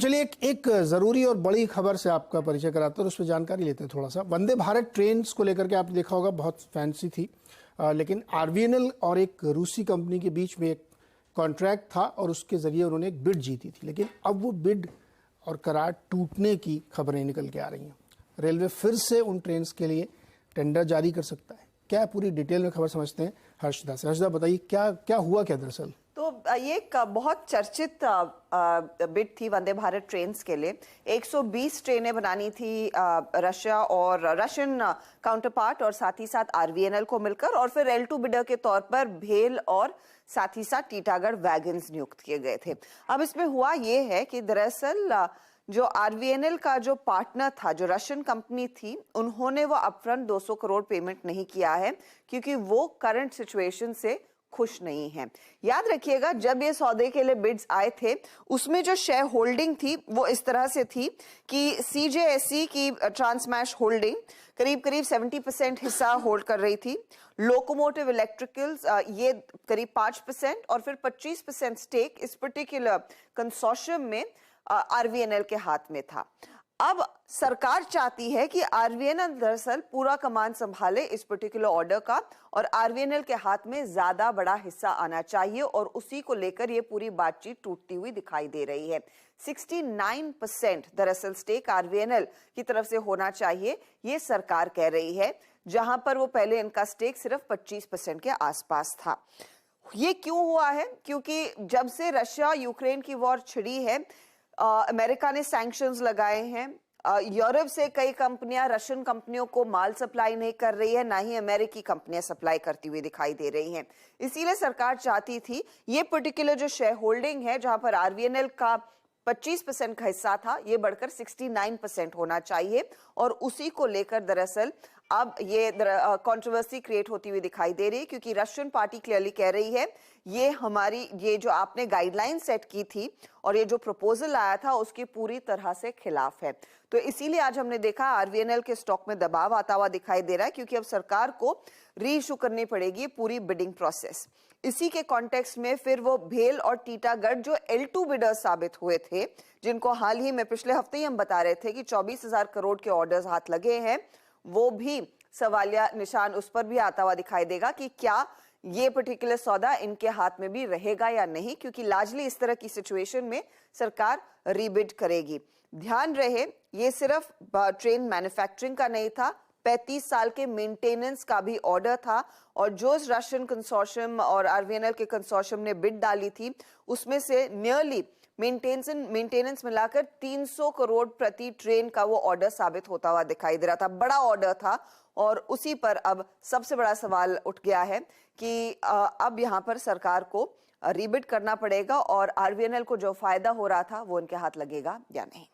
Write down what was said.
चलिए एक जरूरी और बड़ी खबर से आपका परिचय कराते हैं और उस पर जानकारी लेते हैं थोड़ा सा। वंदे भारत ट्रेन को लेकर के आपने देखा होगा, बहुत फैंसी थी, लेकिन आरवीएनएल और एक रूसी कंपनी के बीच में एक कॉन्ट्रैक्ट था और उसके जरिए उन्होंने एक बिड जीती थी। लेकिन अब वो बिड और करार टूटने की खबरें निकल के आ रही हैं। रेलवे फिर से उन ट्रेन के लिए टेंडर जारी कर सकता है क्या? पूरी डिटेल में खबर समझते हैं हर्षदा से। हर्षदा बताइए क्या हुआ क्या दरअसल? तो ये एक बहुत चर्चित बिड थी वंदे भारत ट्रेन के लिए। 120 ट्रेनें बनानी थी रशिया और रशियन काउंटरपार्ट और साथ ही साथ आरवीएनएल को मिलकर, और फिर L2 बिडर के तौर पर भेल और साथ ही साथ टीटागढ़ वैगन्स नियुक्त किए गए थे। अब इसमें हुआ ये है कि दरअसल जो आरवीएनएल का जो पार्टनर था, जो रशियन कंपनी थी, उन्होंने वो अपफ्रंट 200 करोड़ पेमेंट नहीं किया है क्योंकि वो करंट सिचुएशन से खुश नहीं है। याद रखिएगा, जब ये सौदे के लिए बिड्स आए थे उसमें जो शेयर होल्डिंग थी वो इस तरह से थी कि सीजेएससी की ट्रांसमैश होल्डिंग करीब 70% हिस्सा होल्ड कर रही थी। लोकोमोटिव इलेक्ट्रिकल्स ये करीब 5% और फिर 25% स्टेक इस पर्टिकुलर कंसोर्शियम में आरवीएनएल के हाथ में था। अब सरकार चाहती है कि आरवीएनएल दरअसल पूरा कमान संभाले इस पर्टिकुलर ऑर्डर का, और आरवीएनएल के हाथ में ज्यादा बड़ा हिस्सा आना चाहिए, और उसी को लेकर ये पूरी बातचीत टूटती हुई दिखाई दे रही है। 69% दरअसल स्टेक आरवीएनएल की तरफ से होना चाहिए, ये सरकार कह रही है, जहां पर वो पहले इनका स्टेक सिर्फ 25% के आसपास था। ये क्यों हुआ है? क्योंकि जब से रशिया यूक्रेन की वॉर छिड़ी है, अमेरिका ने सैंक्शंस लगाए हैं। यूरोप से कई कंपनियां रशियन कंपनियों को माल सप्लाई नहीं कर रही है, ना ही अमेरिकी कंपनियां सप्लाई करती हुई दिखाई दे रही हैं। इसीलिए सरकार चाहती थी ये पर्टिकुलर जो शेयर होल्डिंग है, जहां पर आरवीएनएल का 25% का हिस्सा था, ये बढ़कर 69% होना चाहिए, और उसी को लेकर दरअसल अब ये कंट्रोवर्सी क्रिएट होती हुई दिखाई दे रही है, क्योंकि रशियन पार्टी क्लियरली कह रही है ये हमारी ये जो आपने गाइडलाइन सेट की थी और ये जो प्रपोजल आया था उसकी पूरी तरह से खिलाफ है। तो इसीलिए आज हमने देखा आरवीएनएल के स्टॉक में दबाव आता हुआ दिखाई दे रहा है, क्योंकि अब सरकार को रीइशू करनी पड़ेगी पूरी बिडिंग प्रोसेस। इसी के कॉन्टेक्स्ट में फिर वो भेल और टीटागढ़ जो L2 बिडर साबित हुए थे, जिनको हाल ही में पिछले हफ्ते ही हम बता रहे थे कि 24,000 करोड़ के ऑर्डर्स हाथ लगे हैं, वो भी सवालिया निशान उस पर भी आता हुआ दिखाई देगा कि क्या ये पर्टिकुलर सौदा इनके हाथ में भी रहेगा या नहीं, क्योंकि लार्जली इस तरह की सिचुएशन में सरकार रीबिड करेगी। ध्यान रहे, ये सिर्फ ट्रेन मैन्युफैक्चरिंग का नहीं था, 35 साल के मेंटेनेंस का भी ऑर्डर था, और जो रशियन कंसोर्शियम और आरवीएनएल के कंसोर्शियम ने बिड डाली थी उसमें से नियरली मेंटेनेंस मिलाकर 300 करोड़ प्रति ट्रेन का वो ऑर्डर साबित होता हुआ दिखाई दे रहा था। बड़ा ऑर्डर था, और उसी पर अब सबसे बड़ा सवाल उठ गया है कि अब यहाँ पर सरकार को रीबिड करना पड़ेगा, और आरवीएनएल को जो फायदा हो रहा था वो उनके हाथ लगेगा या नहीं।